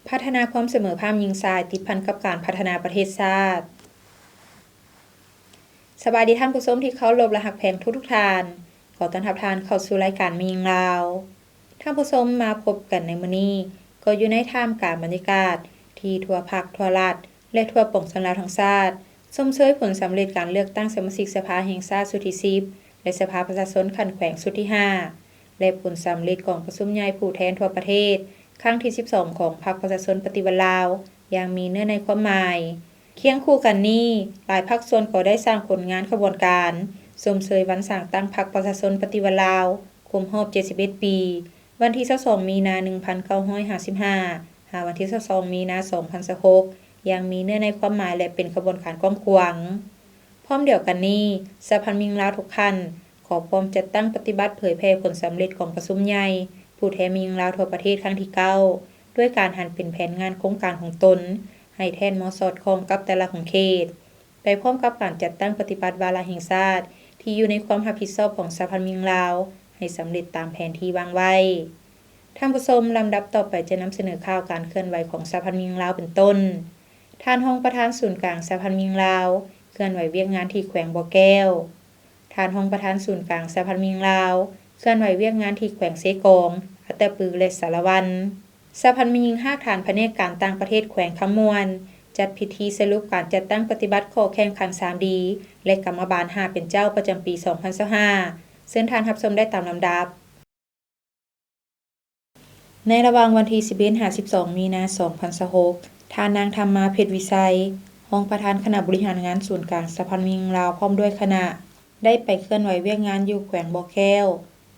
พัฒนาความเสมอภาคหญิงชายติดพันกับการพัฒนาประเทศชาติสบายดีท่านผู้ชมที่เคารพและรักแพงทุกท่านขอต้อนรับท่านเข้าสู่รายการมีหญิงลาวท่านผู้ชมมาพบกันในมื้อนี้ก็อยู่ในท่ามกลางบรรยากาศที่ทั่วภาคทั่วรัฐและทั่วปวงชนลาวทั้งชาติชมเชยผลสำเร็จการเลือกตั้งสมาชิกสภาแห่งชาติสุดที่10และสภาประชาชนขั้นแขวงสุดที่5และผลสำเร็จของประชุมใหญ่ผู้แทนทั่วประเทศครั้งที่12ของพรรคประชาชนปฏิวัติลาวอย่างมีเนื้อในความหมายเคียงคู่กันนี้หลายภาคส่วนก็ได้สร้างผลงานขบวนการชมเชยวันสร้างตั้งพรรคประชาชนปฏิวัติลาวครบรอบ71ปีวันที่22มีนา1955หาวันที่22มีนา2026อย่างมีเนื้อในความหมายและเป็นขบวนการกว้างขวางพร้อมเดียวกันนี้สหพันธ์หญิงลาวทุกท่านขอพร้อมจัดตั้งปฏิบัติเผยแพร่ผลสำเร็จของประชุมใหญ่ผู้แทนหญิงลาวทั่วประเทศครั้งที่9ด้วยการหันเป็นแผนงานโครงการของตนให้แทนเหมาะสอดคล้องกับแต่ละของเขตไปพร้อมกับการจัดตั้งปฏิบัติวาระแห่งชาติที่อยู่ในความรับผิดชอบของสหพันธ์หญิงลาวให้สำเร็จตามแผนที่วางไว้ท่านผู้ชมลำดับต่อไปจะนำเสนอข่าวการเคลื่อนไหวของสหพันธ์หญิงลาวเป็นต้นท่านรองประธานศูนย์กลางสหพันธ์หญิงลาวเคลื่อนไหวเวียกงานที่แขวงบ่อแก้วท่านรองประธานศูนย์กลางสหพันธ์หญิงลาวเคลื่อนไหวเวียกงานที่แขวงเซกองอัตตปือและสารวันสหพันธ์หญิง5ฐานแผนกการต่างประเทศแขวงคำมวนจัดพิธีสรุปการจัดตั้งปฏิบัติข้อแข่งขัน 3D และกรรมบาล5เป็นเจ้าประจำปี 2025ซึ่งท่านรับชมได้ตามลำดับในระหว่างวันที่11-12 มีนาคม 2026ท่านนางธรรมาเพชรวิสัยรองประธานคณะบริหารงานศูนย์กลางสหพันธ์หญิงลาวพร้อมด้วยคณะได้ไปเคลื่อนไหวเวียกงานอยู่แขวงบ่อแก้ว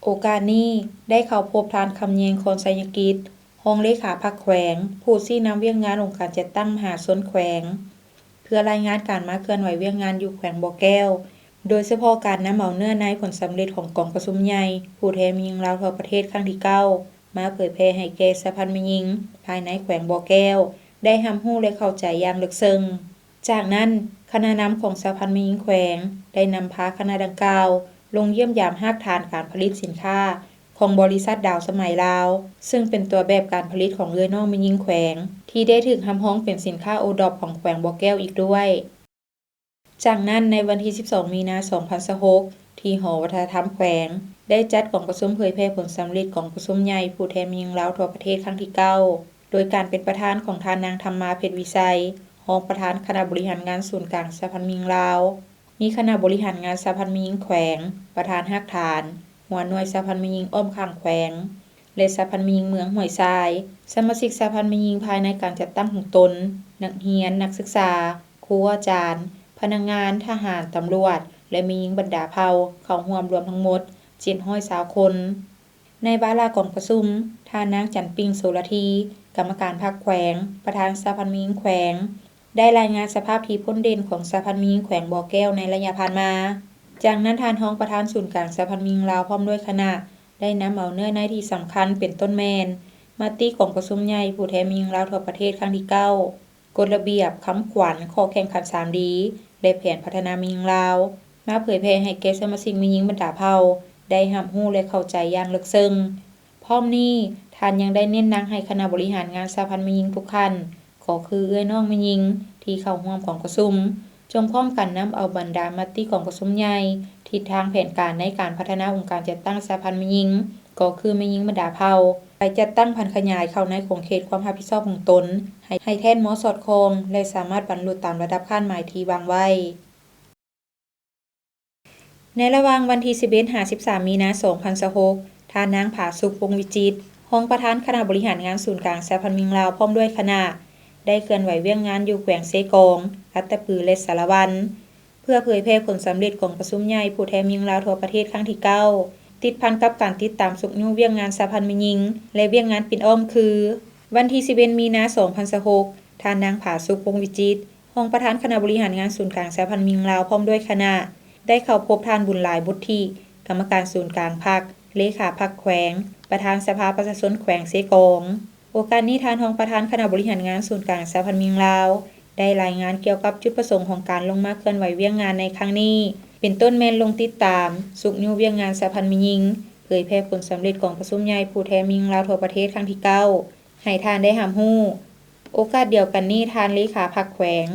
โอกาสนี้ได้เข้าพบท่านคำแยงคอนไสยกิจรองเลขาพรรคแขวงผู้ชี้นำเวียกงานองค์การจัดตั้งมหาชนแขวงเพื่อรายงานการมาเคลื่อนไหวเวียกงานอยู่แขวงบ่อแก้วโดยเฉพาะการนำเอาเนื้อในผลสำเร็จของกองประชุมใหญ่ผู้แทนหญิงลาวทั่วประเทศครั้งที่9มาเผยแพร่ให้แก่สหพันธ์หญิงภายในแขวงบ่อแก้วได้รับรู้และเข้าใจอย่างลึกซึ้งจากนั้นคณะนำของสหพันธ์หญิงแขวงได้นำพาคณะดังกล่าวลงเยี่ยมยามรากฐานการผลิตสินค้าของบริษัทดาวสมัยลาวซึ่งเป็นตัวแบบการผลิตของเอื้อน้องแม่หญิงแขวงที่ได้ถูกรับรองเป็นสินค้าโอดอปของแขวงบ่อแก้วอีกด้วยจากนั้นในวันที่12มีนาคม 2026ที่หอวัฒนธรรมแขวงได้จัดกองประชุมเผยแพร่ผลสำเร็จของประชุมใหญ่ผู้แทนหญิงลาวทั่วประเทศครั้งที่9โดยการเป็นประธานของท่านนางธรรมาเพชรวิสัยรองประธานคณะบริหารงานศูนย์กลางสหพันธ์หญิงลาวมีคณะบริหารงานสหพันธ์หญิงแขวงประธานรากฐานหัวหน่วยสหพันธ์หญิงอ้อมข้างแขวงและสหพันธ์หญิงเมืองห้วยทรายสมาชิกสหพันธ์หญิงภายในการจัดตั้งของตนนักเรียนนักศึกษาครูอาจารย์พนักงานทหารตำรวจและมีหญิงบรรดาเผ่าเข้าร่วมรวมทั้งหมด720คนในวาระของประชุมท่านนางจันปิงโสระธีกรรมการพรรคแขวงประธานสหพันธ์หญิงแขวงได้รายงานสภาพที่พ้นเด่นของสหพันธ์หญิงแขวงบ่อแก้วในระยะผ่านมาจากนั้นท่านรองประธานศูนย์กลางสหพันธ์หญิงลาวพร้อมด้วยคณะได้นำเอาเนื้อในที่สำคัญเป็นต้นแมนมาติของประชุมใหญ่ผู้แทนหญิงลาวทั่วประเทศครั้งที่9กฎระเบียบคำขวัญข้อแข่งขัน 3D และแผนพัฒนาหญิงลาวมาเผยแพร่ให้แก่สมาชิกหญิงบรรดาเผ่าได้รับรู้และเข้าใจอย่างลึกซึ้งพร้อมนี้ท่านยังได้เน้นหนักให้คณะบริหารงานสหพันธ์หญิงทุกท่านก็คือเอื้อน้องแม่หญิงที่เข้าร่วมของประชุมจงพร้อมกันนำเอาบรรดามติของประชุมใหญ่ทิศทางแผนการในการพัฒนาองค์การจัดตั้งสหพันธ์หญิงก็คือแม่หญิงบรรดาเผ่าไปจัดตั้งพันธุ์ขยายเข้าในของเขตความรับผิดชอบของตนให้แทนเหมาะสอดคล้องและสามารถบรรลุตามระดับขั้นหมายที่วางไว้ในระหว่างวันที่11-13 มีนาคม 2026ท่านนางผาสุขวงศ์วิจิตรรองประธานคณะบริหารงานศูนย์กลางสหพันธ์หญิงลาวพร้อมด้วยคณะได้เคลื่อนไหวเวียกงานอยู่แขวงเซกองอัตตปือและสารวันเพื่อเผยแพร่ผลสำเร็จของประชุมใหญ่ผู้แทนหญิงลาวทั่วประเทศครั้งที่9ติดพันกับการติดตามสุขยุ่งเวียกงานสหพันธ์หญิงและเวียกงานปิ่นอ้อมคือวันที่11 มีนาคม 2026ท่านนางผาสุขวงศ์วิจิตรรองประธานคณะบริหารงานศูนย์กลางสหพันธ์หญิงลาวพร้อมด้วยคณะได้เข้าพบท่านบุญหลายบุตรที่กรรมการศูนย์กลางพรรคเลขาพรรคแขวงประธานสภาประชาชนแขวงเซกองโอกาสนี้ท่านรองประธานคณะบริหารงานศูนย์กลางสหพันธ์หญิงลาวได้รายงานเกี่ยวกับจุดประสงค์ของการลงมาเคลื่อนไหวเวียกงานในครั้งนี้เป็นต้นแม่นลงติดตามสุขยุ่งเวียกงานสหพันธ์หญิงเผยแพร่ผลสำเร็จของประชุมใหญ่ผู้แทนหญิงลาวทั่วประเทศครั้งที่9ให้ท่านได้รับรู้ โอกาสเดียวกันนี้ทานเลขาพรรคแขวง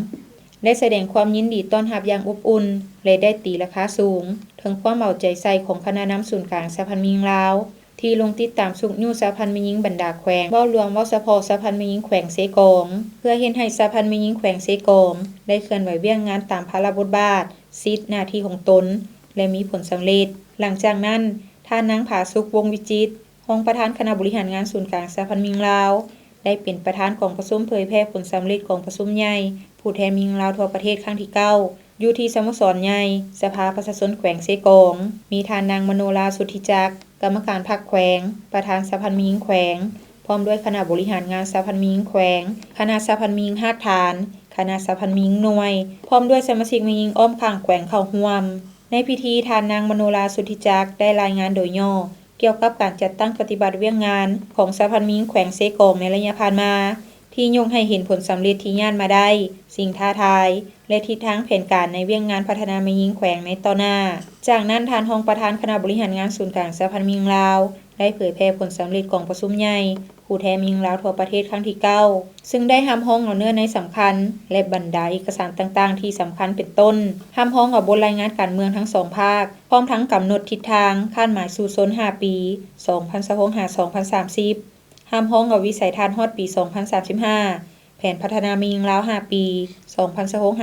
ได้แสดงความยินดีต้อนรับอย่างอบอุ่นและได้ตีราคาสูงถึงความเอาใจใส่ของคณะนำศูนย์กลางสหพันธ์แม่หญิงลาวที่ลงติดตามสุกยูสหพันธ์แม่หญิงบรรดาแขวงเว้ารวมเว้าเฉพาะสหพันธ์แม่หญิงแขวงเสกองเพื่อเฮ็ดให้สหพันธ์แม่หญิงแขวงเสกองได้เคลื่อนไหวเวียงงานตามภาระบทบาทสิทธิหน้าที่ของตนและมีผลสำเร็จหลังจากนั้นท่านนางผาสุกวงศ์วิจิตรรองประธานคณะบริหารงานศูนย์กลางสหพันธ์แม่หญิงลาวได้เป็นประธานกองประชุมเผยแพร่ผลสำเร็จกองประชุมใหญ่ผู้แทนแม่หญิงลาวทั่วประเทศครั้งที่9อยู่ที่สโมสรใหญ่สภาประชาชนแขวงเสกองมีท่านนางมโนราสุทธิจักรกรรมการพรรคแขวงประธานสหพันธ์แม่หญิงแขวงพร้อมด้วยคณะบริหารงานสหพันธ์แม่หญิงแขวงคณะสหพันธ์แม่หญิงรากฐานคณะสหพันธ์แม่หญิงหน่วยพร้อมด้วยสมาชิกแม่หญิงอ้อมข้างแขวงเข้าร่วมในพิธีท่านนางมโนราสุทธิจักรได้รายงานโดยย่อเกี่ยวกับการจัดตั้งปฏิบัติเวียงงานของสหพันธ์แม่หญิงแขวงเสกองในระยะผ่านมาที่ยกให้เห็นผลสำเร็จที่ย่านมาได้สิ่งท้าทายและทิศทางแผนการในเวียงงานพัฒนาแม่หญิงแขวงในต่อหน้าจากนั้นท่านรองประธานคณะบริหารงานศูนย์กลางสหพันธ์แม่หญิงลาวได้เผยแพร่ผลสำเร็จของประชุมใหญ่ผู้แทนแม่หญิงลาวทั่วประเทศครั้งที่9ซึ่งได้ห้ำฮ้องเอาเนื้อในสำคัญและบรรดาเอกสารต่างๆที่สำคัญเป็นต้นห้ำฮ้องเอาบทรายงานการเมืองทั้งสองภาคพร้อมทั้งกำหนดทิศทางคาดหมายสู่พ้น5 ปี2025-2030ห้ำฮ้องเอาวิสัยทัศน์ฮอดปี2035แผนพัฒนาแม่หญิงลาว5 ปี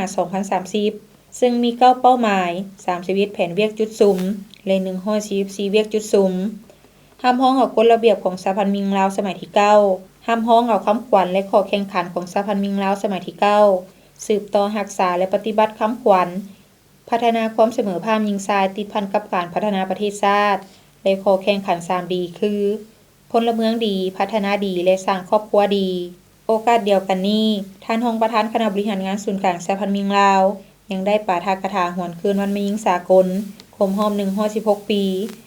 2025-2030ซึ่งมี9เป้าหมาย31แผนเวียกจุดซุ้มและ144เวียกจุดซุ้มห้ำฮ้องเอากฎระเบียบของสหพันธ์แม่หญิงลาวสมัยที่9ห้ำฮ้องเอาคำขวัญและข้อแข่งขันของสหพันธ์แม่หญิงลาวสมัยที่9สืบต่อรักษาและปฏิบัติคำขวัญพัฒนาความเสมอภาคหญิงชายติดพันกับการพัฒนาประเทศชาติและข้อแข่งขัน3ดีคือพลเมืองดีพัฒนาดีและสร้างครอบครัวดีโอกาสเดียวกันนี้ท่านรองประธานคณะบริหารงานศูนย์กลางสหพันธ์แม่หญิงลาวยังได้ปาฐกถาหวนคืนวันแม่หญิงสากลครบรอบ116 ปี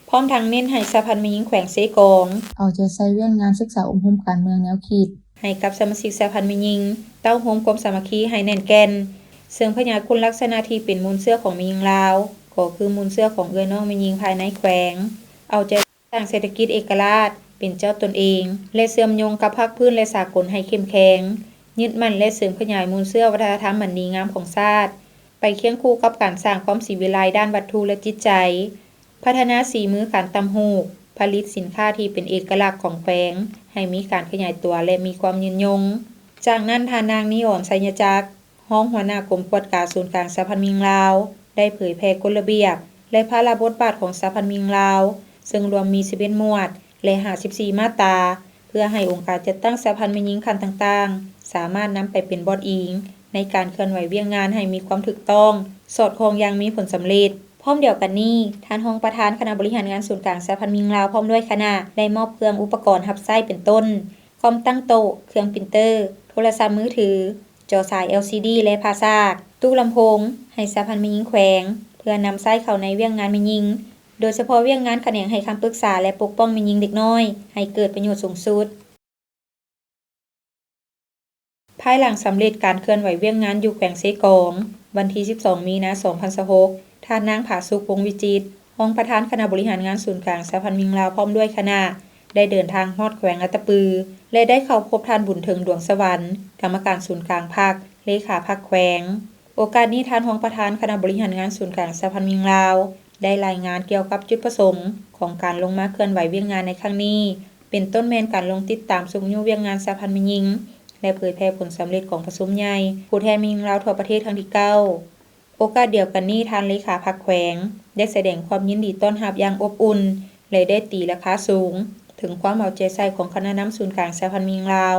พร้อมทั้งเน้นให้สหพันธ์แม่หญิงแขวงเสกองเอาใจใส่เรื่องงานศึกษาอบรมการเมืองแนวคิดให้กับสมาชิกสหพันธ์แม่หญิงเต้าโฮมความสามัคคีให้แน่นแก่นซึ่งพยาคุณลักษณะที่เป็นมูลเสื้อของแม่หญิงลาวก็คือมูลเสื้อของเอื้อน้องแม่หญิงภายในแขวงเอาใจสร้างเศรษฐกิจเอกราชเป็นเจ้าตนเองและเสื่อมโยงกับภาคพื้นและสากลให้เข้มแข็งยึดมั่นและเสริมขยายมูลเสื้อวัฒนธรรมอันดีงามของชาติไปเคียงคู่กับการสร้างความศิวิไลซ์ด้านวัตถุและจิตใจพัฒนาสีมือการตำหูกผลิตสินค้าที่เป็นเอกลักษณ์ของแขวงให้มีการขยายตัวและมีความยืนยงจากนั้นท่านนางนิอ่อนไสยจักรรองหัวหน้ากรมกวดการศูนย์กลางสหพันธ์แม่หญิงลาวได้เผยแพร่กฎระเบียบและภาระบทบาทของสหพันธ์แม่หญิงลาวซึ่งรวมมี11หมวดและ54มาตราเพื่อให้องค์การจัดตั้งสหพันธ์แม่หญิงขั้นต่างๆสามารถนำไปเป็นบทอิงในการเคลื่อนไหวเวียงงานให้มีความถูกต้องสอดคล้องอย่างมีผลสำเร็จพร้อมเดียวกันนี้ท่านรองประธานคณะบริหารงานศูนย์กลางสหพันธ์แม่หญิงลาวพร้อมด้วยคณะได้มอบเครื่องอุปกรณ์รับใช้เป็นต้นคอมตั้งโต๊ะเครื่องปรินเตอร์โทรศัพท์มือถือจอสาย LCD และภาษากตู้ลำโพงให้สหพันธ์แม่หญิงแขวงเพื่อนำใช้เข้าในเวียงงานแม่หญิงโดยเฉพาะเวียงงานแขนงให้คำปรึกษาและปกป้องแม่หญิงเด็กน้อยให้เกิดประโยชน์สูงสุดภายหลังสำเร็จการเคลื่อนไหวเวียงงานอยู่แขวงเสกองวันที่12 มีนาคม 2026ท่านนางผาสุกวงศ์วิจิตรรองประธานคณะบริหารงานศูนย์กลางสหพันธ์แม่หญิงลาวพร้อมด้วยคณะได้เดินทางฮอดแขวงอัตตปือและได้เข้าพบท่านบุญเทิงดวงสวรรค์กรรมการศูนย์กลางภาคเลขาพรรคแขวงโอกาสนี้ท่านรองประธานคณะบริหารงานศูนย์กลางสหพันธ์แม่หญิงลาวได้รายงานเกี่ยวกับจุดประสงค์ของการลงมาเคลื่อนไหวเวียงงานในครั้งนี้เป็นต้นแม่นการลงติดตามสุขยุเวียงงานสหพันธ์แม่หญิงและเผยแพร่ผลสำเร็จของประชุมใหญ่ผู้แทนแม่หญิงลาวทั่วประเทศครั้งที่9โอกาสเดียวกันนี้ท่านเลขาพรรคแขวงได้แสดงความยินดีต้อนรับอย่างอบอุ่นและได้ตีราคาสูงถึงความเอาใจใส่ของคณะนำศูนย์กลางสหพันธ์แม่หญิงลาว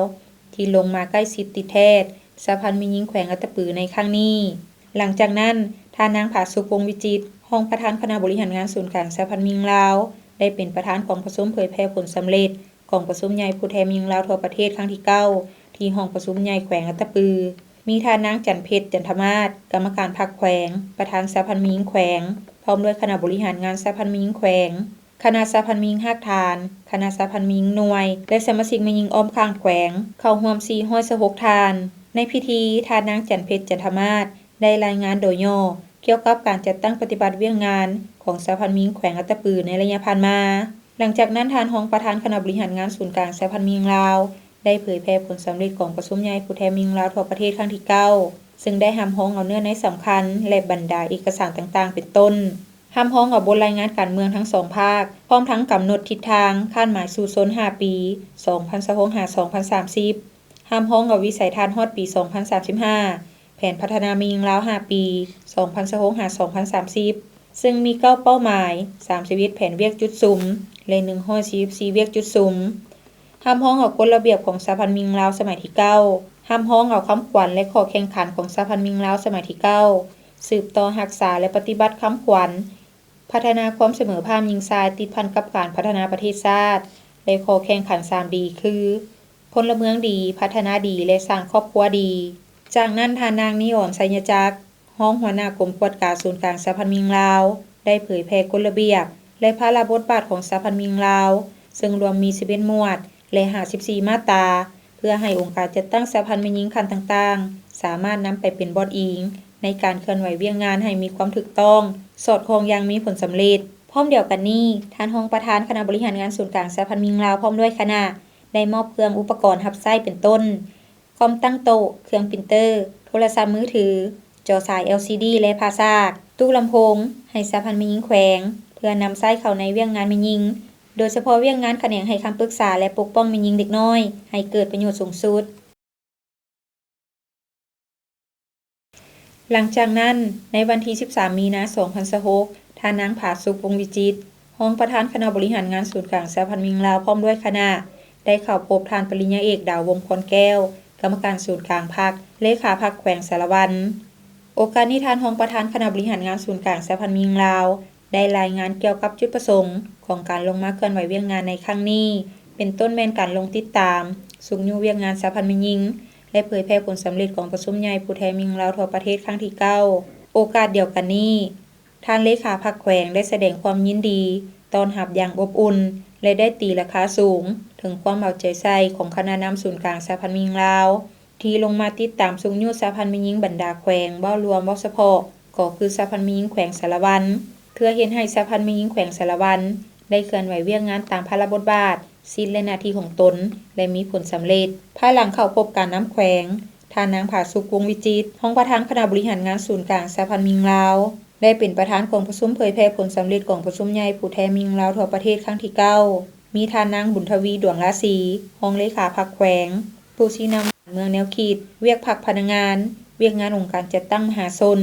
ที่ลงมาใกล้ชิดติดแทศสหพันธ์แม่หญิงแขวงอัตตปือในครั้งนี้หลังจากนั้นท่านนางผาสุกวงศ์วิจิตรรองประธานคณะบริหารงานศูนย์กลางสหพันธ์แม่หญิงลาวได้เป็นประธานของประชุมเผยแพร่ผลสำเร็จของประชุมใหญ่ผู้แทนแม่หญิงลาวทั่วประเทศครั้งที่9ที่ห้องประชุมใหญ่แขวงอัตตปือมีท่านนางจันเพชรจันทมาศกรรมการพรรคแขวงประธานสหพันธ์แม่หญิงแขวงพร้อมด้วยคณะบริหารงานสหพันธ์แม่หญิงแขวงคณะสหพันธ์แม่หญิงรากฐานคณะสหพันธ์แม่หญิงหน่วยและสมาชิกแม่หญิงอ้อมข้างแขวงเข้าร่วม426ท่านในพิธีท่านนางจันเพชรจันทมาศได้รายงานโดยย่อเกี่ยวกับการจัดตั้งปฏิบัติเวียงงานของสหพันธ์แม่หญิงแขวงอัตตปือในระยะผ่านมาหลังจากนั้นท่านรองประธานคณะบริหารงานศูนย์กลางสหพันธ์แม่หญิงลาว ได้เผยแพร่ผลสำเร็จของประชุมใหญ่ผู้แทนมิงลาวทั่วประเทศครั้งที่9ซึ่งได้ห้ำฮ้องเอาเนื้อในสำคัญและบรรดาเอกสารต่างๆเป็นต้นห้ำฮ้องเอาบทรายงานการเมืองทั้งสองภาคพร้อมทั้งกำหนดทิศทางคาดหมายสู่ชน5 ปี 2026-2030 ห้ำฮ้องเอาวิสัยทัศน์ฮอดปี 2035 แผนพัฒนามิงลาว 5 ปี 2026-2030 ซึ่งมี9เป้าหมาย31แผนเวียกจุดซุ้มและ144เวียกจุดซุ้มห้ำฮ้องเอากฎระเบียบของสหพันธ์มิงลาวสมัยที่9ห้ำฮ้องเอาคำขวัญและข้อแข่งขันของสหพันธ์มิงลาวสมัยที่9สืบต่อรักษาและปฏิบัติคำขวัญพัฒนาความเสมอภาคหญิงชายติดพันกับการพัฒนาประเทศชาติและข้อแข่งขัน3ดีคือพลเมืองดีพัฒนาดีและสร้างครอบครัวดีจากนั้นทานนางนิออนไสยจักรห้องหัวหน้ากรมกวดการศูนย์กลางสหพันธ์มิงลาวได้เผยแพร่กฎระเบียบและพระราชบทบาทของสหพันธ์มิงลาวซึ่งรวมมี11หมวดและ54มาตราเพื่อให้องค์การจัดตั้งสหพันธ์แม่หญิงคันต่างๆสามารถนำไปเป็นบทอิงในการเคลื่อนไหวเวียงงานให้มีความถูกต้องสอดคล้องอย่างมีผลสำเร็จพร้อมเดียวกันนี้ท่านรองประธานคณะบริหารงานศูนย์กลางสหพันธ์มิงลาวพร้อมด้วยคณะได้มอบเครื่องอุปกรณ์รับใช้เป็นต้นคอมตั้งโต๊ะเครื่องปรินเตอร์โทรศัพท์มือถือจอสาย LCD และภาษากตู้ลำโพงให้สหพันธ์แม่หญิงแขวงเพื่อนำใช้เข้าในเวียงงานแม่หญิงโดยเฉพาะเวียงงานแขนงให้คำปรึกษาและปกป้องแม่หญิงเด็กน้อยให้เกิดประโยชน์สูงสุดหลังจากนั้นในวันที่13มีนาคม2026ท่านนางผาสุขวงศ์วิจิตรรองประธานคณะบริหารงานศูนย์กลางสหพันธ์มิงลาวพร้อมด้วยคณะได้เข้าพบท่านปริญญาเอกดาววงศ์พรแก้วกรรมการศูนย์กลางพรรคเลขาพรรคแขวงสารวันโอกาสนี้ท่านรองประธานคณะบริหารงานศูนย์กลางสหพันธ์มิงลาวได้รายงานเกี่ยวกับจุดประสงค์ของการลงมาเคลื่อนไหวเวียงงานในครั้งนี้เป็นต้นแม่นการลงติดตามสุขอยู่เวียงงานสหพันธ์แม่หญิงและเผยแพร่ผลสำเร็จของประชุมใหญ่ผู้แทนมิงลาวทั่วประเทศครั้งที่9โอกาสเดียวกันนี้ท่านเลขาพรรคแขวงได้แสดงความยินดีต้อนรับอย่างอบอุ่นและได้ตีราคาสูงถึงความเอาใจใส่ของคณะนำศูนย์กลางสหพันธ์มิงลาวที่ลงมาติดตามสุขอยู่สหพันธ์แม่หญิงบรรดาแขวงบ่รวมบ่เฉพาะก็คือสหพันธ์แม่หญิงแขวงสารวันเพื่อเฮ็ดให้สหพันธ์แม่หญิงแขวงสารวันได้เคลื่อนไหวเวียงงานตามพระราชบทบาทสิทธิและหน้าที่ของตนและมีผลสำเร็จภายหลังเข้าพบการน้ำแขวงท่านนางผาสุขวงศ์วิจิตรรองประธานคณะบริหารงานศูนย์กลางสหพันธ์มิงลาวได้เป็นประธานของประชุมเผยแพร่ผลสำเร็จของประชุมใหญ่ผู้แทนมิงลาวทั่วประเทศครั้งที่9มีท่านนางบุญทวีดวงราศีรองเลขาพรรคแขวงผู้ชี้นำเมืองแนวคิดเวียกพรรคพนักงานเวียกงานองค์การจัดตั้งมหาชน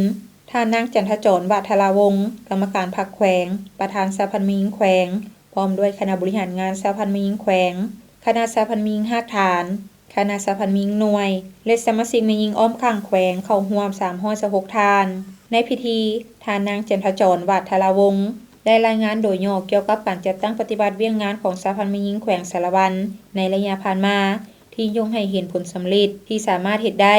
ท่านนางจันทจรวาทลาวงศ์กรรมการพรรคแขวงประธานสหพันธ์แม่หญิงแขวงพร้อมด้วยคณะบริหารงานสหพันธ์แม่หญิงแขวงคณะสหพันธ์แม่หญิงรากฐานคณะสหพันธ์แม่หญิงหน่วยและสมาชิกแม่หญิงอ้อมข้างแขวงเข้าร่วม316ท่านในพิธีท่านนางจันทจรวาทลาวงศ์ได้รายงานโดยย่อเกี่ยวกับการจัดตั้งปฏิบัติเวียงงานของสหพันธ์แม่หญิงแขวงสารวันในระยะผ่านมาที่ยงให้เห็นผลสำเร็จที่สามารถเฮ็ดได้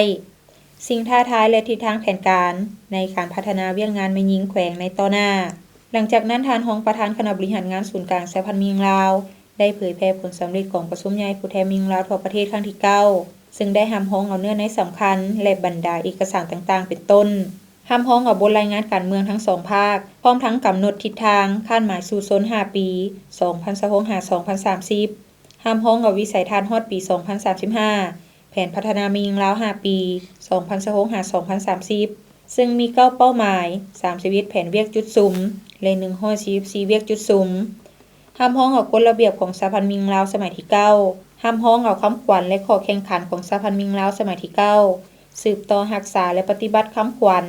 สิ่งท้าทายและทิศทางแผนการในการพัฒนาเวียงงานแม่หญิงแขวงในต่อหน้าหลังจากนั้นท่านรองประธานคณะบริหารงานศูนย์กลางสหพันธ์มิงลาวได้เผยแพร่ผลสำเร็จของประชุมใหญ่ผู้แทนมิงลาวทั่วประเทศครั้งที่9ซึ่งได้ห้ำฮ้องเอาเนื้อในสำคัญและบรรดาเอกสารต่างๆเป็นต้นห้ำฮ้องเอาบทรายงานการเมืองทั้งสองภาคพร้อมทั้งกำหนดทิศทางคาดหมายสู่ชน5 ปี 2026-2030 ห้ำฮ้องเอาวิสัยทัศน์ฮอดปี 2035 แผนพัฒนาแม่หญิงลาว 5 ปี 2026-2030 ซึ่งมี9เป้าหมาย31แผนเวียกจุดซุ้มและ144เวียกจุดซุ้มห้ำฮ้องเอากฎระเบียบของสหพันธ์มิงลาวสมัยที่9ห้ำฮ้องเอาคำขวัญและข้อแข่งขันของสหพันธ์มิงลาวสมัยที่9สืบต่อรักษาและปฏิบัติคำขวัญ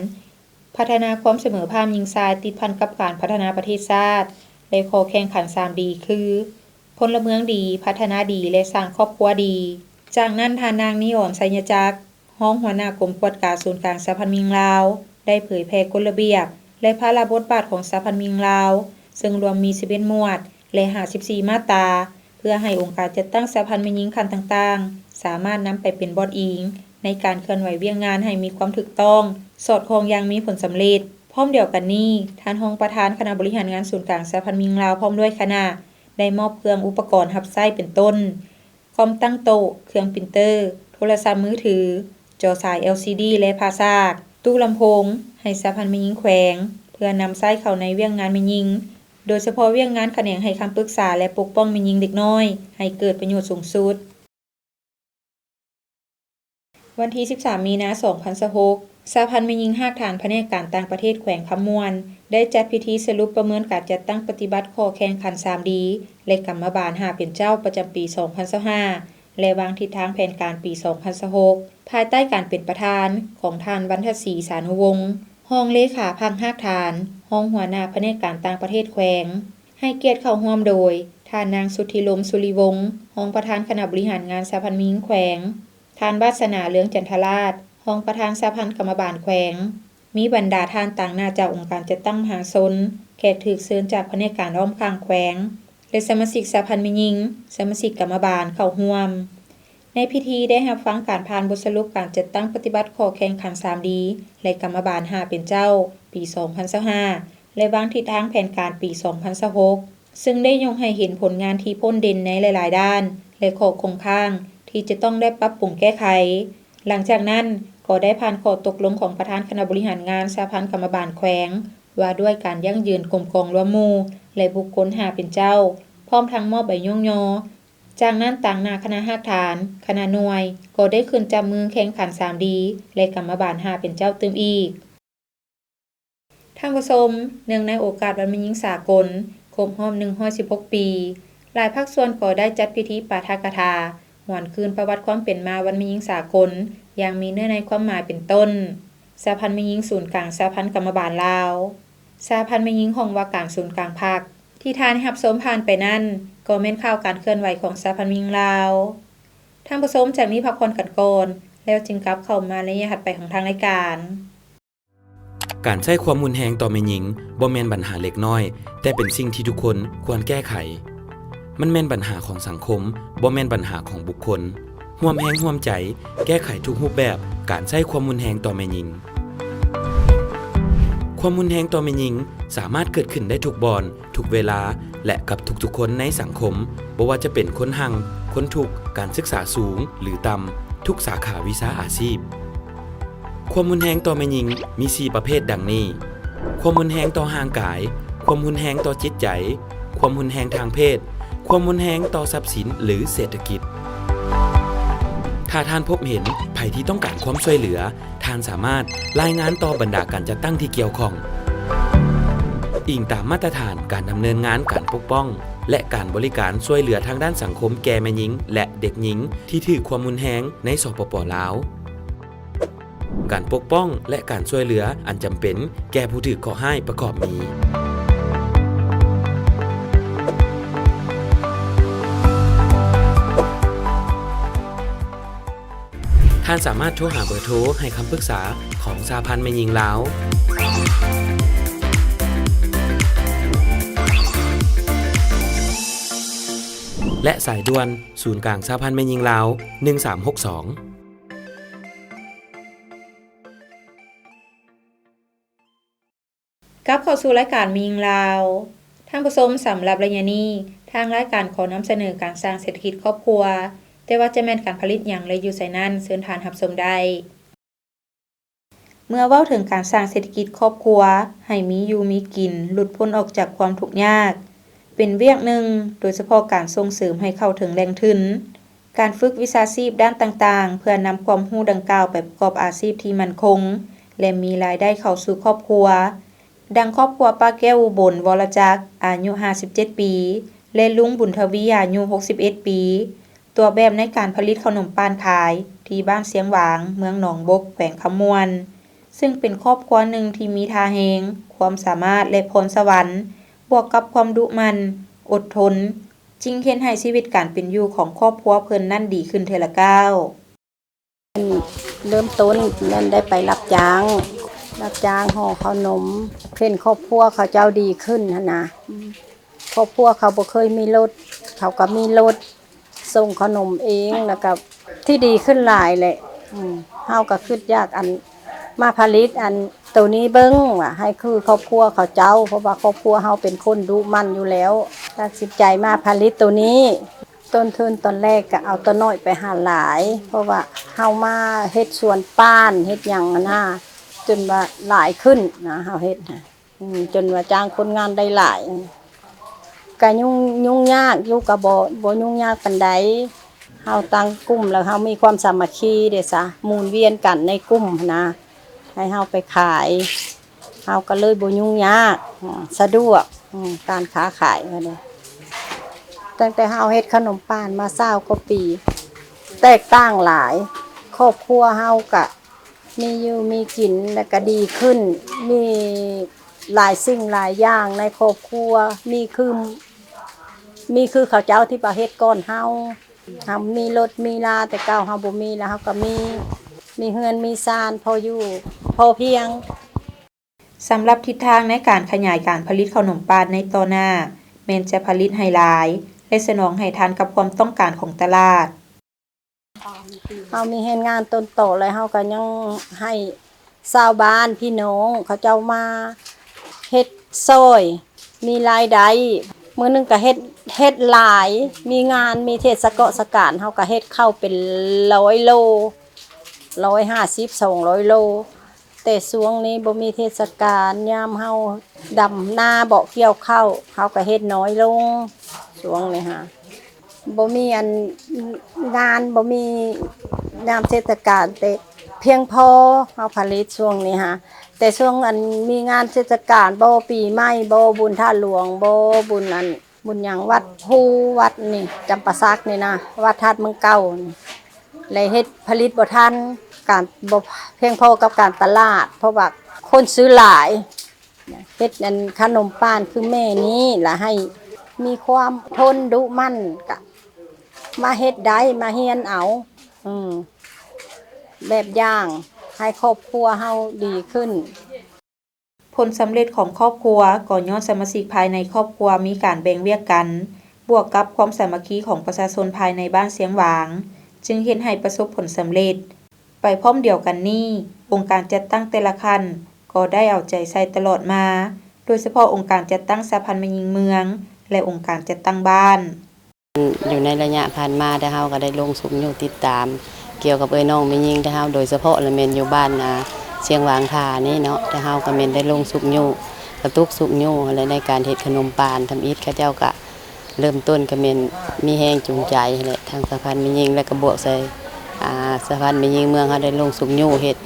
พัฒนาความเสมอภาคหญิงชายติดพันกับการพัฒนาประเทศชาติและข้อแข่งขัน3ดีคือพลเมืองดีพัฒนาดีและสร้างครอบครัวดีจากนั้นท่านนางนิออนไสยจักรรองหัวหน้ากรมกวดการศูนย์กลางสหพันธ์มิงลาวได้เผยแพร่กฎระเบียบและพระราชบทบาทของสหพันธ์มิงลาวซึ่งรวมมี11หมวดและ54มาตราเพื่อให้องค์การจัดตั้งสหพันธ์แม่หญิงคันต่างๆสามารถนำไปเป็นบทอิงในการเคลื่อนไหวเวียงงานให้มีความถูกต้องสอดคล้องอย่างมีผลสำเร็จพร้อมเดียวกันนี้ท่านรองประธานคณะบริหารงานศูนย์กลางสหพันธ์มิงลาวพร้อมด้วยคณะได้มอบเครื่องอุปกรณ์รับใช้เป็นต้นคอมตั้งโต๊ะเครื่องปรินเตอร์โทรศัพท์มือถือจอสาย LCD และภาษากตู้ลำโพงให้สหพันธ์แม่หญิงแขวงเพื่อนำใช้เข้าในเวียงงานแม่หญิงโดยเฉพาะเวียงงานแขนงให้คำปรึกษาและปกป้องแม่หญิงเด็กน้อยให้เกิดประโยชน์สูงสุด วันที่ 13 มีนาคม 2026 สหพันธ์แม่หญิงฮากฐานแผนกการต่างประเทศแขวงคำม่วนได้จัดพิธีสรุปประเมินการจัดตั้งปฏิบัติข้อแข่งขัน 3D และกรรมบาลหาเป็นเจ้าประจำปี 2025 และวางทิศทางแผนการปี 2026 ภายใต้การเป็นประธานของท่านวรรณศรีสานุวงศ์รองเลขาพรรคฮากฐานรองหัวหน้าแผนกการต่างประเทศแขวงให้เกียรติเข้าร่วมโดยท่านนางสุทธิลมสุริวงศ์รองประธานคณะบริหารงานสหพันธ์แม่หญิงแขวงท่านวาสนาเลืองจันทราชรองประธานสหพันธ์กรรมบาลแขวงมีบรรดาท่านต่างหน้าจากองค์การจัดตั้งมหาชนแขกถูกเชิญจากแผนกการอ้อมข้างแขวงและสมาชิกสหพันธ์แม่หญิงสมาชิกกรรมบาลเข้าร่วมในพิธีได้รับฟังการผ่านบทสรุปการจัดตั้งปฏิบัติข้อแข่งขัน 3D และกรรมบาล5เป็นเจ้าปี 2025 และวางทิศทางแผนการปี 2026 ซึ่งได้ยกให้เห็นผลงานที่พ้นเด่นในหลายๆด้านและข้อคงค้างที่จะต้องได้ปรับปรุงแก้ไขหลังจากนั้นก็ได้ผ่านข้อตกลงของประธานคณะบริหารงานสหพันธ์กรรมบาลแขวงว่าด้วยการยั่งยืนกลมกองร่วมหมู่และบุคคล5เป็นเจ้าพร้อมทั้งมอบใบย่องยอจากนั้นต่างหน้าคณะฮากฐานคณะหน่วยก็ได้ขึ้นจับมือแข่งขัน 3D และกรรมบาล5เป็นเจ้าเติมอีกท่านผู้ชมเนื่องในโอกาสวันแม่หญิงสากลครบรอบ116 ปีหลายภาคส่วนก็ได้จัดพิธีปาฐกถาหวนคืนประวัติความเป็นมาวันแม่หญิงสากลอย่างมีเนื้อในความหมายเป็นต้นสหพันธ์แม่หญิงศูนย์กลางสหพันธ์กรรมบาลลาวสหพันธ์แม่หญิงห้องว่าการศูนย์กลางภาคที่ทานรับชมผ่านไปนั่นก็แม่นข่าวการเคลื่อนไหวของสหพันธ์แม่หญิงลาวท่านผู้ชมจากนี้พักผ่อนกันก่อนแล้วจึงกลับเข้ามาในถัดไปของทางรายการการใช้ความรุนแรงต่อแม่หญิงบ่แม่นปัญหาเล็กน้อยแต่เป็นสิ่งที่ทุกคนควรแก้ไขมันแม่นปัญหาของสังคมบ่แม่นปัญหาของบุคคลร่วมแรงร่วมใจแก้ไขทุกรูปแบบการใช้ความรุนแรงต่อแม่หญิงความรุนแรงต่อแม่หญิงสามารถเกิดขึ้นได้ทุกบอนทุกเวลาและกับทุกๆคนในสังคมบ่ว่าจะเป็นคนหังคนทุกข์การศึกษาสูงหรือต่ำทุกสาขาวิชาอาชีพความรุนแรงต่อแม่หญิงมี4ประเภทดังนี้ความรุนแรงต่อร่างกายความรุนแรงต่อจิตใจความรุนแรงทางเพศความรุนแรงต่อทรัพย์สินหรือเศรษฐกิจถ้าท่านพบเห็นภัยที่ต้องการความช่วยเหลือท่านสามารถรายงานต่อบรรดาการจัดตั้งที่เกี่ยวข้องอิงตามมาตรฐานการดำเนินงานการปกป้องและการบริการช่วยเหลือทางด้านสังคมแก่แม่หญิงและเด็กหญิงที่ถูกความรุนแรงในสปป.ลาวการปกป้องและการช่วยเหลืออันจำเป็นแก่ผู้ถูกก่อร้ายประกอบมีท่านสามารถโทรหาเบอร์โทรให้คำปรึกษาของสหพันธ์แม่หญิงลาวและสายด่วนศูนย์กลางสหพันธ์แม่หญิงลาว1362กลับเข้าสู่รายการแม่หญิงลาวท่านผู้ชมสำหรับระยะนี้ทางรายการขอนำเสนอการสร้างเศรษฐกิจครอบครัวแต่ว่าจะแม่นการผลิตหยังและอยู่ไสนั้นเชิญทานรับชมได้เมื่อเว้าถึงการสร้างเศรษฐกิจครอบครัวให้มีอยู่มีกินหลุดพ้นออกจากความทุกข์ยากเป็นเวียกหนึ่งโดยเฉพาะการส่งเสริมให้เข้าถึงแหล่งทุนการฝึกวิชาชีพด้านต่างๆเพื่อนำความรู้ดังกล่าวไปประกอบอาชีพที่มั่นคงและมีรายได้เข้าสู่ครอบครัวดังครอบครัวป้าแก้วอุบลวรจักรอายุ57ปีและลุงบุญทวีอายุ61ปีตัวแบบในการผลิตขนมปานขายที่บ้านเสียงหวางเมืองหนองบกแขวงคำม่วนซึ่งเป็นครอบครัวหนึ่งที่มีท่าแฮงความสามารถและพรสวรรค์บวกกับความดุมันอดทนจึงเฮ็ดให้ชีวิตการเป็นอยู่ของครอบครัวเพิ่นนั้นดีขึ้นเทื่อละก้าวเริ่มต้นแม่นได้ไปรับจ้างห่อขนมเพิ่นครอบครัวเขาเจ้าดีขึ้นนะครอบครัวเขาบ่เคยมีรถเขาก็มีรถส่งขนมเองแล้วก็ที่ดีขึ้นหลายแหละเฮาก็คิดอยากอันมาผลิตอันตัวนี้เบิ่งว่าให้คือครอบครัวเขาเจ้าเพราะว่าครอบครัวเฮาเป็นคนดุมันอยู่แล้วตัดสินใจมาผลิตตัวนี้ต้นทุนตอนแรกก็เอาตัวน้อยไปหาหลายเพราะว่าเฮามาเฮ็ดสวนป้านเฮ็ดหยังนะจนว่าหลายขึ้นนะเฮาเฮ็ดจนว่าจ้างคนงานได้หลายก็ยุ่งยากอยู่ก็บ่ยุ่งยากปานใด เฮาตั้งกลุ่มแล้วเฮามีความสามัคคีเด้ซะหมุนเวียนกันในกลุ่มหั้นนะให้เฮาไปขายเฮาก็เลยบ่ยุ่งยากสะดวกการค้าขายว่านี่ตั้งแต่เฮาเฮ็ดขนมปานมา20กว่าปีแตกต่างหลายครอบครัวเฮาก็มีอยู่มีกินแล้วก็ดีขึ้นมีหลายสิ่งหลายอย่างในครอบครัวมีคือข้าวเจ้าที่ประเฮ็ดก่อนเฮามีรถมีลาแต่เก่าเฮาบ่มีแล้วเฮาก็มีเฮือนมีซานพออยู่พอเพียง สำหรับทิศทางในการขยายการผลิตขนมปานในต่อหน้าแม้นจะผลิตให้หลายและสนองให้ทันกับความต้องการของตลาดเฮามีเฮ็ดงานต้นโตแล้วเฮาก็ยังให้ชาวบ้านพี่น้องเขาเจ้ามาเฮ็ดซอยมีรายได้มื้อนึงก็เฮ็ดหลายมีงานมีเทศกาลเฮาก็เฮ็ดเข้าเป็น100โล150 200โลแต่ช่วงนี้บ่มีเทศกาลยามเฮาดำนาบ่เกี่ยวข้าวเฮาก็เฮ็ดน้อยลงช่วงนี้ฮะบ่มีอันงานบ่มียามเทศกาลแต่เพียงพอเฮาผลิตช่วงนี้ฮะแต่ช่วงอันมีงานเทศกาลบ่ปีใหม่บ่บุญท่าหลวงบ่บุญอันบุญหยังวัดภูวัดนี่จำปาสักนี่นะวัดธาตุเมืองเก่านี่เลยเฮ็ดผลิตบ่ทันการบ่เพียงพอกับการตลาดเพราะว่าคนซื้อหลายเฮ็ดอันขนมปานคือแม่นี้ล่ะให้มีความทนดุมั่นกะมาเฮ็ดได้มาเฮียนเอาแบบอย่างให้ครอบครัวเฮาดีขึ้นผลสำเร็จของครอบครัวก็ย้อนสมาชิกภายในครอบครัวมีการแบ่งเวียกกันบวกกับความสามัคคีของประชาชนภายในบ้านเสียงหวางจึงเฮ็ดให้ประสบผลสำเร็จไปพร้อมเดียวกันนี้องค์การจัดตั้งแต่ละขั้นก็ได้เอาใจใส่ตลอดมาโดยเฉพาะองค์การจัดตั้งสหพันธ์แม่หญิงเมืองและองค์การจัดตั้งบ้านอยู่ในระยะผ่านมาแต่เฮาก็ได้ลงสุมอยู่ติดตามเกี่ยวกับเอ้ยน้องแม่หญิงแต่เฮาโดยเฉพาะละแม่นอยู่บ้านเชียงวางท่านี่เนาะแต่เฮาก็แม่นได้ลงสุมอยู่กระตุกสุมอยู่อะไรในการเฮ็ดขนมปานทำอิฐเขาเจ้าก็เริ่มต้นก็แม่นมีแรงจูงใจแหละทางสหพันธ์แม่หญิงและก็บวกใส่สหพันธ์แม่หญิงเมืองเฮาได้ลงสุมอยู่เฮ็ด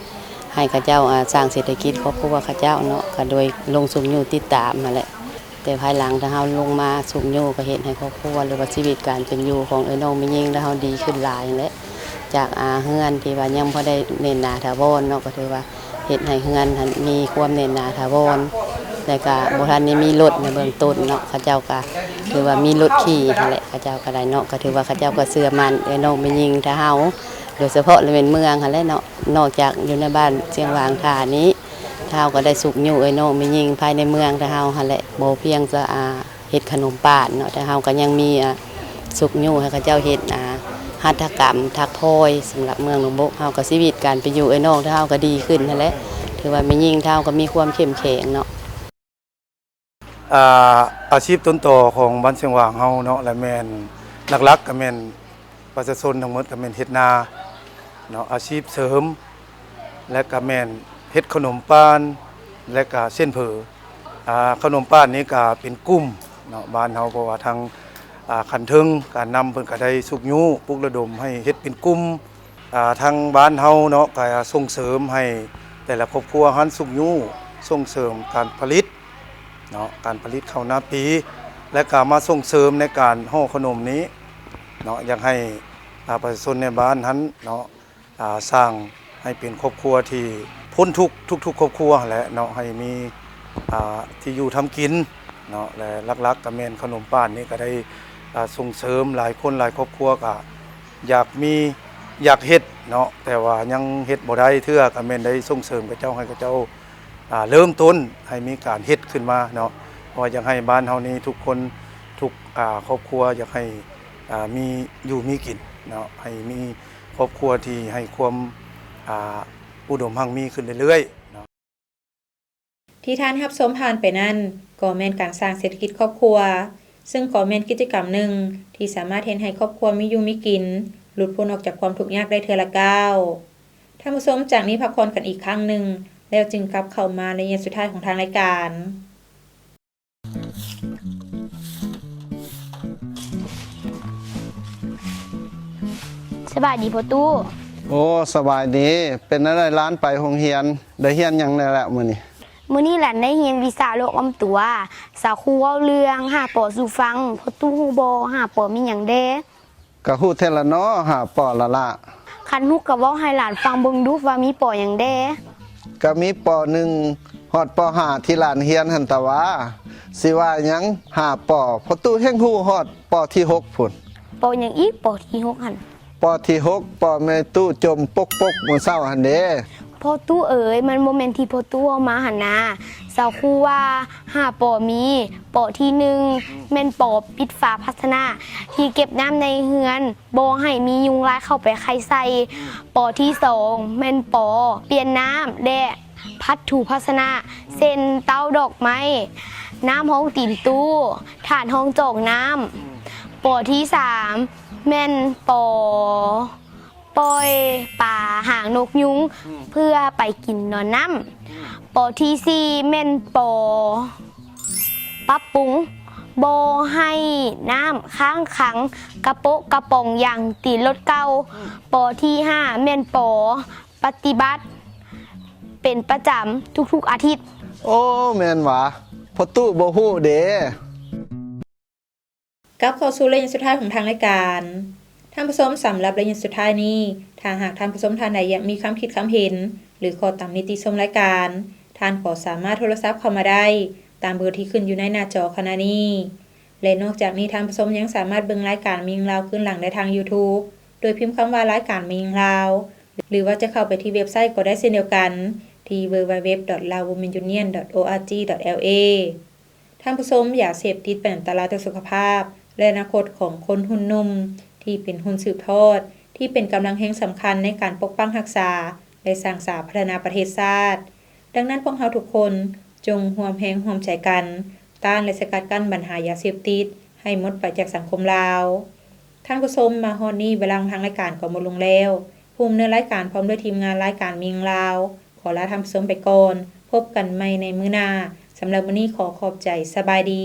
ให้เขาเจ้าสร้างเศรษฐกิจครอบครัวเขาเจ้าเนาะก็โดยลงสุมอยู่ติดตามนั่นแหละแต่ภายหลังถ้าเฮาลงมาสุมอยู่ก็เฮ็ดให้ครอบครัวหรือว่าชีวิตการเป็นอยู่ของเอ้ยน้องแม่หญิงแล้วเฮาดีขึ้นหลายและจากเฮือนที่ว่ายังบ่ได้เน้นหนาถาวรเนาะก็ถือว่าเฮ็ดให้เฮือนมีความเน้นหนาถาวรแล้วก็บ่ทันได้มีรถในเบื้องต้นเนาะเขาเจ้าก็ถือว่ามีรถขี่นั่นแหละเขาเจ้าก็ได้เนาะก็ถือว่าเขาเจ้าก็เชื่อมั่นเอ้ยน้องแม่หญิงถ้าเฮาโดยเฉพาะในเมืองหั่นแหละเนาะนอกจากอยู่ในบ้านเชียงวางท่านี้เฮาก็ได้สุกอยู่เอ้ยน้องแม่หญิงภายในเมืองถ้าเฮาหั่นแหละบ่เพียงจะเฮ็ดขนมปานเนาะแต่เฮาก็ยังมีสุกอยู่ให้เขาเจ้าเฮ็ดหัตถกรรมทักพลอยสำหรับเมืองหนองบกเฮาก็ชีวิตการไปอยู่เอ้ยน้องถ้าเฮาก็ดีขึ้นนั่นแหละถือว่าแม่หญิงเฮาก็มีความเข้มแข็งเนาะอาชีพต้นต่อของบ้านเชียงหวางเฮาเนาะและแม่นหลักๆก็แม่นประชาชนทั้งหมดก็แม่นเฮ็ดนาเนาะอาชีพเสริมและก็แม่นเฮ็ดขนมปานและก็เส้นเผอขนมปานนี้ก็เป็นกลุ่มเนาะบ้านเฮาเพราะว่าทางขันเทิงการนำเพิ่นก็ได้สุกยุปลุกระดมให้เฮ็ดเป็นกลุ่มทางบ้านเฮาเนาะก็ส่งเสริมให้แต่ละครอบครัวหันสุกยุส่งเสริมการผลิตเนาะการผลิตข้าวหน้าปีและก็มาส่งเสริมในการห่อขนมนี้เนาะอยากให้ประชาชนในบ้านนั้นเนาะสร้างให้เป็นครอบครัวที่พ้นทุกครอบครัวแหละเนาะให้มีที่อยู่ทำกินเนาะและหลักๆก็แม่นขนมป้านนี่ก็ได้ส่งเสริมหลายคนหลายครอบครัวก็อยากเฮ็ดเนาะแต่ว่ายังเฮ็ดบ่ได้เทื่อก็แม่นได้ส่งเสริมกับเจ้าให้กับเจ้าเริ่มต้นให้มีการเฮ็ดขึ้นมาเนาะเพราะอยากให้บ้านเฮานี้ทุกคนทุกครอบครัวอยากให้มีอยู่มีกินเนาะให้มีครอบครัวที่ให้ความอุดมหั่งมีขึ้นเรื่อยๆเนาะที่ท่านรับชมผ่านไปนั้นก็แม่นการสร้างเศรษฐกิจครอบครัวซึ่งก็แม่นกิจกรรมหนึ่งที่สามารถเฮ็ดให้ครอบครัวมีอยู่มีกินหลุดพ้นออกจากความทุกข์ยากได้เทื่อละก้าวท่านผู้ชมจากนี้พักผ่อนกันอีกครั้งหนึ่งแล้วจึงกลับเข้ามาในช่วงสุดท้ายของทางรายการ สบายดีพ่อตู้ โอ้สบายดีเป็นอะไรร้านไปโรงเรียนได้เรียนหยังได้แล้วมื้อนี้ มื้อนี้หลานได้เรียนวิชาโลกอ้อมตัวสาวครูเว้าเรื่องหาปอสู่ฟังพ่อตู้ฮู้บ่หาปอมีหยังแด ก็ฮู้แท้ละเนาะหาปอละละ คันฮู้ก็เว้าให้หลานฟังเบิ่งดูว่ามีปอหยังแด ก็มีป.1 ฮอดป.5 ที่ร้านเรียนหั่นตะว่าสิว่าหยังหาปอพอตู้แห่งฮู้ฮอดปที่6พุ่น ปอหยังอีกปอที่6หั่น ปที่6ปแม่ตู้จมปกมื้อเช้าหั่นเด้ พ่อตู้เอ๋ยมันบ่แม่นที่พ่อตู้เอามาหั่นนะสาวครูว่าหาปอมีปอที่1แม่นปอปิดฝาภาชนะที่เก็บน้ำในเฮือนบ่ให้มียุงลายเข้าไปไข่ใส่ปอที่2แม่นปอเปลี่ยนน้ำและพัดถูภาชนะเส้นเต้าดอกไม้น้ำห้องตีนตู้ฐานห้องจอกน้ำปอที่3แม่นปอปล่อยป่าหางนกยุงเพื่อไปกินนอนน้ำปอที่4แม่นปอปรับปรุงบ่ให้น้ำค้างขังกระโปะกระป๋องอย่างตีรถเก่าปอที่5แม่นปอปฏิบัติเป็นประจำทุกๆอาทิตย์ โอ้แม่นหวะพอตู้บ่ฮู้เด้ กลับเข้าสู่ระยะสุดท้ายของทางรายการท่านผู้ชมสำหรับระยะสุดท้ายนี้ถ้าหากท่านผู้ชมท่านใดอยากมีความคิดความเห็นหรือขอตำหนิติชมรายการท่านก็สามารถโทรศัพท์เข้ามาได้ตามเบอร์ที่ขึ้นอยู่ในหน้าจอขณะนี้และนอกจากนี้ท่านผู้ชมยังสามารถเบิ่งรายการมียิงลาวขึ้นหลังได้ทาง YouTube โดยพิมพ์คำว่ารายการมียิงลาวหรือว่าจะเข้าไปที่เว็บไซต์ก็ได้เช่นเดียวกันที่ www.lawwomenunion.org.la ท่านผู้ชมอย่าเสพติดเป็นอันตรายต่อสุขภาพและอนาคตของคนหุ่นนุ่มที่เป็นหุ่นสืบทอดที่เป็นกำลังแห่งสำคัญในการปกป้องรักษาและสร้างสรรค์พัฒนาประเทศชาติดังนั้นพวกเราทุกคนจงร่วมแรงร่วมใจกันต้านและสกัดกั้นปัญหายาเสพติดให้หมดไปจากสังคมลาวท่านผู้ชมมาฮอดนี้เวลาของทางรายการก็หมดลงแล้วผู้ดำเนินรายการพร้อมด้วยทีมงานรายการมียิงลาวขอลาท่านผู้ชมไปก่อนพบกันใหม่ในมื้อหน้าสำหรับวันนี้ขอขอบใจสบายดี